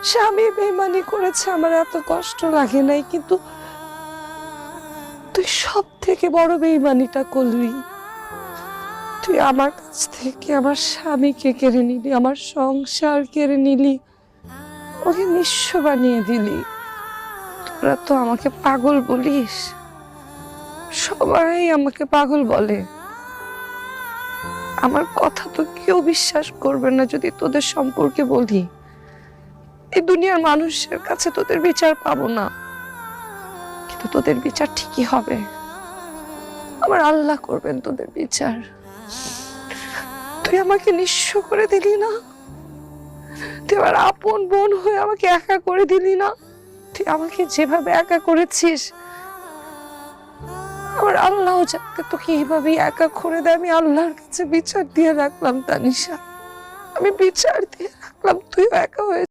স্বামী বেইমানি করেছে, আমার এত কষ্ট লাগে নাই, কিন্তু তুই সব থেকে বড় বেইমানিটা করলি। তুই আমার কাছ থেকে আমার স্বামীকে কেড়ে নিলি, আমার সংসার কেড়ে নিলি, ওকে নিঃস্ব বানিয়ে দিলি। তোরা তো আমাকে পাগল বলিস, সবাই আমাকে পাগল বলে। আমার কথা তো কেউ বিশ্বাস করবে না যদি তোদের সম্পর্কে বলি। এই দুনিয়ার মানুষের কাছে তোদের বিচার পাবো না, কিন্তু তোদের বিচার ঠিকই হবে। আমার আল্লাহ করবেন তোদের বিচার। তুই আমাকে নিঃস্ব করে দিলি না, তুই আমার আপন বোন হয়ে আমাকে একা করে দিলি না। তুই আমাকে যেভাবে একা করেছিস, আমার আল্লাহ যাতে তোকে এইভাবেই একা করে দেয়, আমি আল্লাহর কাছে বিচার দিয়ে রাখলাম। তানিশা, আমি বিচার দিয়ে রাখলাম তুইও একা হয়ে